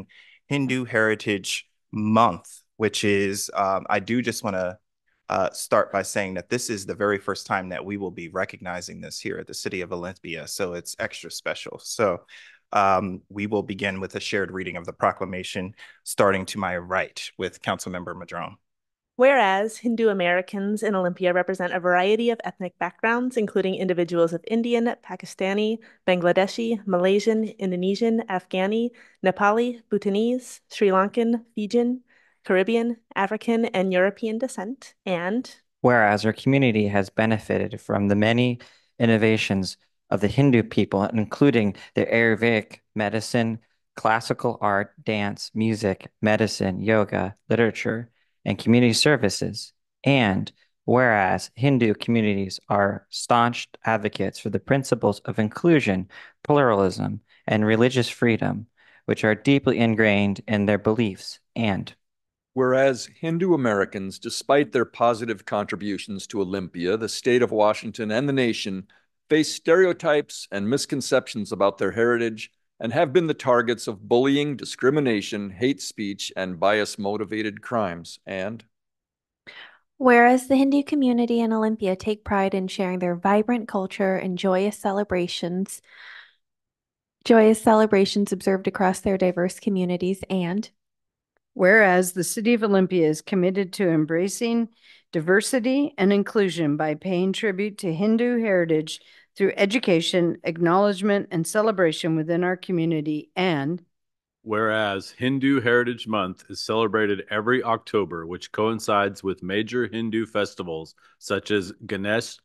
celebrating Hindu Heritage Month, which is, I do just want to start by saying that this is the very first time that we will be recognizing this here at the City of Olympia, so it's extra special. So we will begin with a shared reading of the proclamation, starting to my right with Councilmember Madrone. Whereas Hindu Americans in Olympia represent a variety of ethnic backgrounds, including individuals of Indian, Pakistani, Bangladeshi, Malaysian, Indonesian, Afghani, Nepali, Bhutanese, Sri Lankan, Fijian, Caribbean, African, and European descent, and Whereas our community has benefited from the many innovations of the Hindu people, including their Ayurvedic medicine, classical art, dance, music, medicine, yoga, literature, and community services. And whereas Hindu communities are staunch advocates for the principles of inclusion, pluralism, and religious freedom, which are deeply ingrained in their beliefs. And whereas Hindu Americans, despite their positive contributions to Olympia, the state of Washington, and the nation, face stereotypes and misconceptions about their heritage and have been the targets of bullying, discrimination, hate speech, and bias-motivated crimes. And whereas the Hindu community in Olympia take pride in sharing their vibrant culture and joyous celebrations observed across their diverse communities, and whereas the City of Olympia is committed to embracing diversity and inclusion by paying tribute to Hindu heritage through education, acknowledgement, and celebration within our community, and whereas Hindu Heritage Month is celebrated every October, which coincides with major Hindu festivals such as Ganesh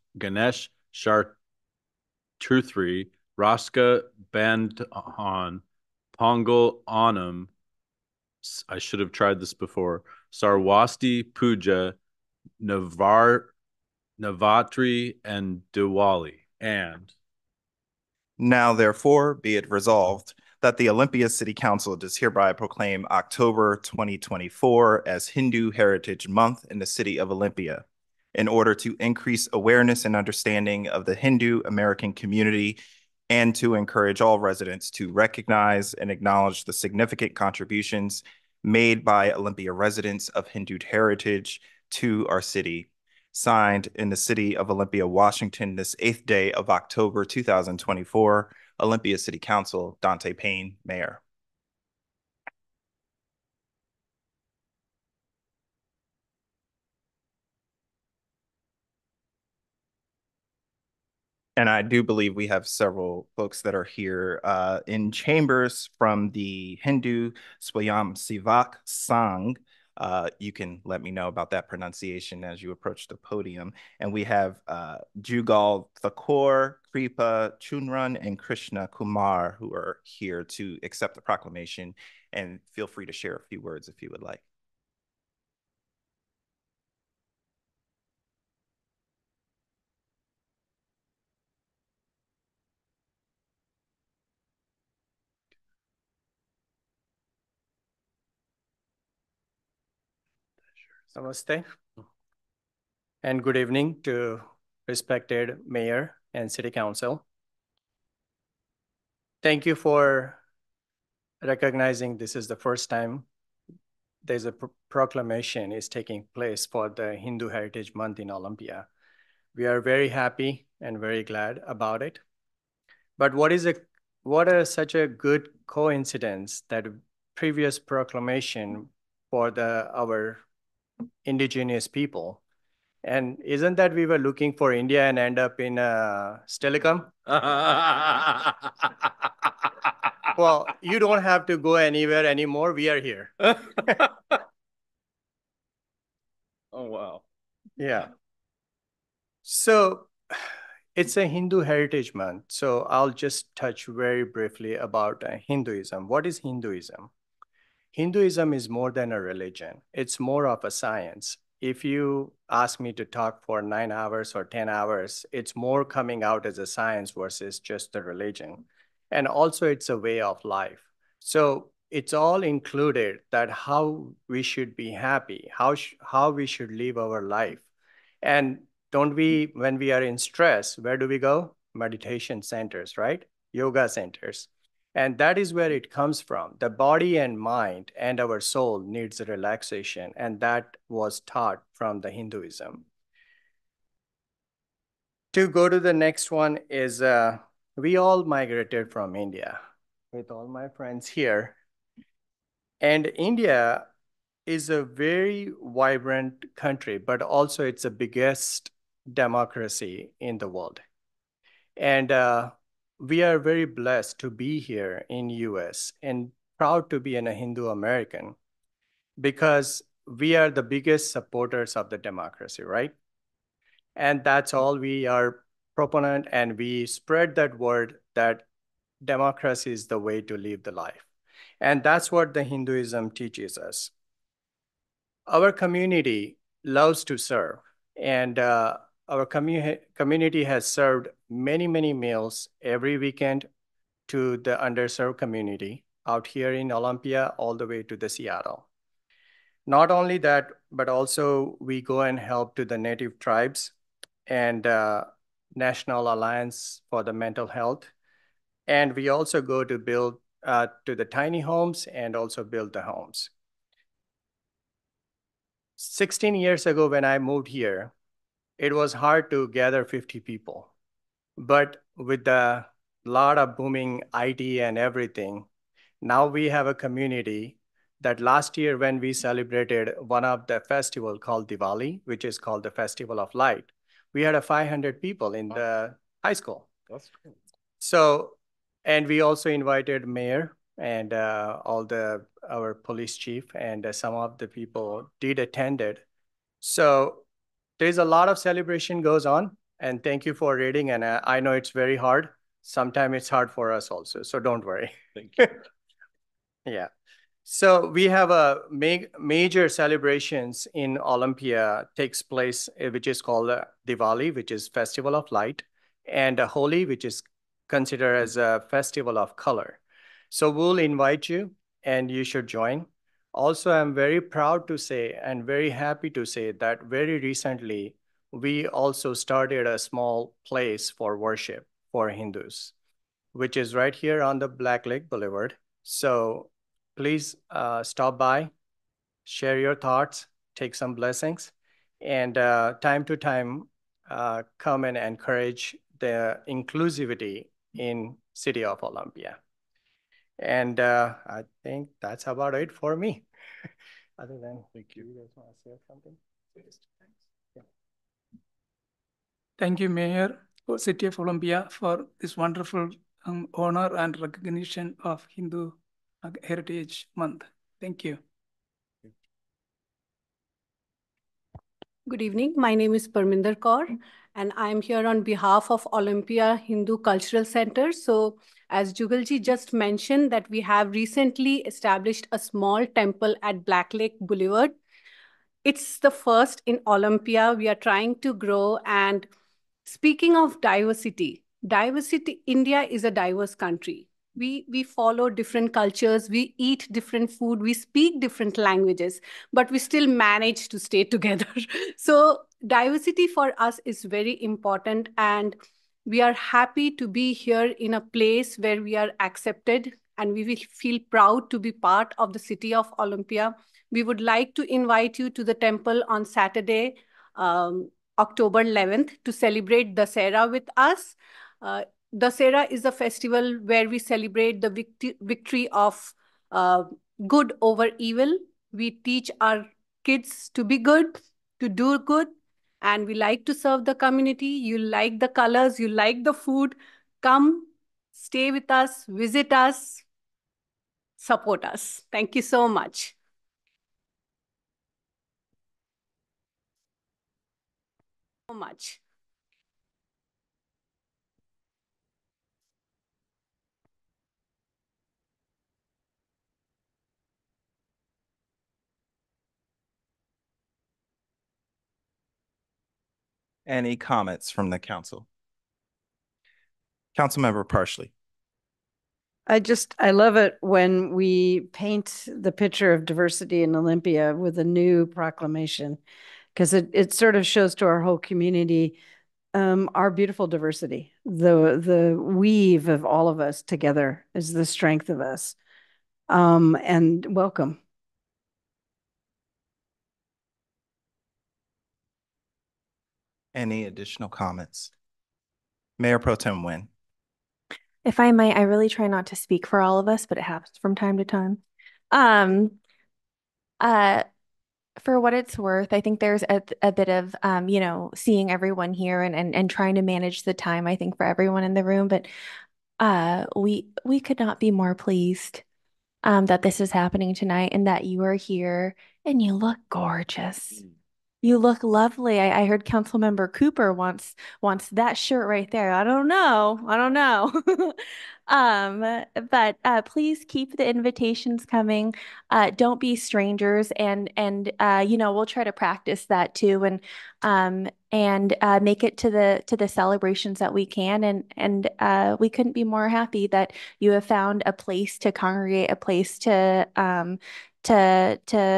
Chaturthi, Raska Bandhan, Pongal Onam, I should have tried this before, Sarwasti Puja, Navatri, and Diwali. And now, therefore, be it resolved that the Olympia City Council does hereby proclaim October 2024 as Hindu Heritage Month in the City of Olympia in order to increase awareness and understanding of the Hindu American community and to encourage all residents to recognize and acknowledge the significant contributions made by Olympia residents of Hindu heritage to our city. Signed in the City of Olympia, Washington, this 8th day of October 2024, Olympia City Council, Dante Payne, Mayor. And I do believe we have several folks that are here in chambers from the Hindu Swayam Sivak Sangh. You can let me know about that pronunciation as you approach the podium. And we have Jugal Thakur, Kripa Chunran, and Krishna Kumar who are here to accept the proclamation. And feel free to share a few words if you would like. Namaste and good evening to respected Mayor and City Council. Thank you for recognizing this is the first time there's a proclamation is taking place for the Hindu Heritage Month in Olympia. We are very happy and very glad about it. But what is such a good coincidence that previous proclamation for our indigenous people. And isn't that we were looking for India and end up in Stelicum? Well, you don't have to go anywhere anymore. We are here. oh, wow. Yeah. So it's a Hindu Heritage Month. So I'll just touch very briefly about Hinduism. What is Hinduism? Hinduism is more than a religion. It's more of a science. If you ask me to talk for 9 hours or 10 hours, it's more coming out as a science versus just a religion. And also it's a way of life. So it's all included that how we should be happy, how we should live our life. And don't we, when we are in stress, where do we go? Meditation centers, right? Yoga centers. And that is where it comes from. The body and mind and our soul needs relaxation, and that was taught from the Hinduism. To go to the next one is we all migrated from India with all my friends here. And India is a very vibrant country, but also it's the biggest democracy in the world. And we are very blessed to be here in US and proud to be a Hindu American because we are the biggest supporters of the democracy, right? And that's all we are proponent, and we spread that word that democracy is the way to live the life. And that's what the Hinduism teaches us. Our community loves to serve, and our community has served many, many meals every weekend to the underserved community out here in Olympia, all the way to the Seattle. Not only that, but also we go and help to the native tribes and National Alliance for the Mental Health. And we also go to build to the tiny homes and also build the homes. 16 years ago, when I moved here, it was hard to gather 50 people. But with the lot of booming IT and everything, now we have a community that last year when we celebrated one of the festival called Diwali, which is called the Festival of Light, we had a 500 people in the high school. That's cool. So, and we also invited mayor and our police chief, and some of the people did attended. So there's a lot of celebration goes on, and thank you for reading. And I know it's very hard. Sometimes it's hard for us also, so don't worry. Thank you. Yeah. So we have a major celebrations in Olympia takes place, which is called Diwali, which is Festival of Light, and Holi, which is considered as a festival of color. So we'll invite you, and you should join. Also, I'm very proud to say and very happy to say that very recently, we also started a small place for worship for Hindus, which is right here on the Black Lake Boulevard. So please stop by, share your thoughts, take some blessings, and time to time, come and encourage the inclusivity in City of Olympia. And I think that's about it for me. Other than, Thank you. Do you guys want to say something? Yeah. Thank you, Mayor, for City of Olympia, for this wonderful honor and recognition of Hindu Heritage Month. Thank you. Good evening. My name is Parminder Kaur, and I'm here on behalf of Olympia Hindu Cultural Center. So, as Jugalji just mentioned, that we have recently established a small temple at Black Lake Boulevard. It's the first in Olympia. We are trying to grow. And speaking of diversity, India is a diverse country. We follow different cultures, we eat different food, we speak different languages, but we still manage to stay together. So diversity for us is very important, and we are happy to be here in a place where we are accepted, and we will feel proud to be part of the City of Olympia. We would like to invite you to the temple on Saturday, October 11th, to celebrate Dasera with us. Dasera is a festival where we celebrate the victory of good over evil. We teach our kids to be good, to do good, and we like to serve the community. You like the colors, you like the food. Come, stay with us, visit us, support us. Thank you so much. So much. Any comments from the council? Councilmember Parsley. I love it when we paint the picture of diversity in Olympia with a new proclamation, because it sort of shows to our whole community our beautiful diversity. The weave of all of us together is the strength of us. And welcome. Any additional comments? Mayor Pro Tem Nguyen. If I might, I really try not to speak for all of us, but it happens from time to time. Um, uh, for what it's worth, I think there's a bit of seeing everyone here and trying to manage the time, I think, for everyone in the room. But we could not be more pleased that this is happening tonight and that you are here and you look gorgeous. You look lovely. I heard Councilmember Cooper wants that shirt right there. I don't know. I don't know. But please keep the invitations coming. Don't be strangers, and we'll try to practice that too, and make it to the celebrations that we can. And we couldn't be more happy that you have found a place to congregate, a place to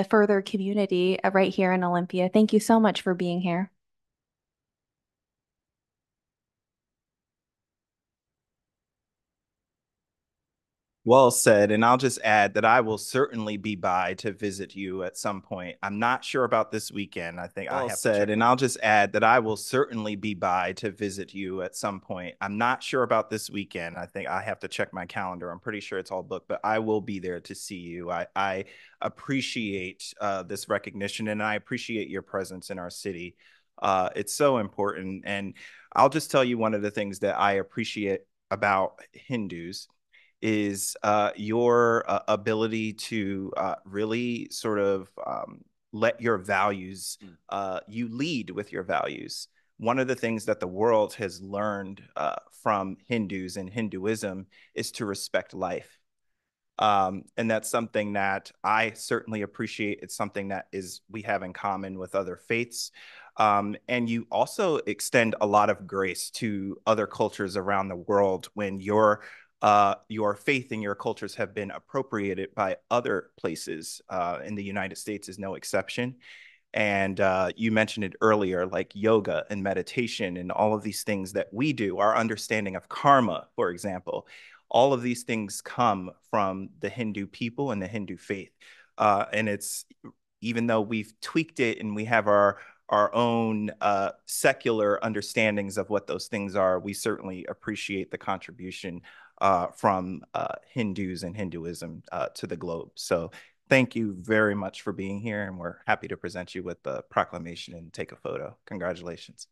further community right here in Olympia. Thank you so much for being here. Well said. And I'll just add that I will certainly be by to visit you at some point. I'm not sure about this weekend. I think I have to check. And I'll just add that I will certainly be by to visit you at some point. I'm not sure about this weekend. I think I have to check my calendar. I'm pretty sure it's all booked, but I will be there to see you. I appreciate this recognition, and I appreciate your presence in our city. It's so important. And I'll just tell you one of the things that I appreciate about Hindus is your ability to really sort of let your values, you lead with your values. One of the things that the world has learned from Hindus and Hinduism is to respect life. And that's something that I certainly appreciate. It's something that is we have in common with other faiths. And you also extend a lot of grace to other cultures around the world when your faith and your cultures have been appropriated by other places. In the United States is no exception. And you mentioned it earlier, like yoga and meditation and all of these things that we do, our understanding of karma, for example. All of these things come from the Hindu people and the Hindu faith. And it's even though we've tweaked it and we have our own secular understandings of what those things are, we certainly appreciate the contribution from Hindus and Hinduism to the globe. So thank you very much for being here, and we're happy to present you with the proclamation and take a photo. Congratulations.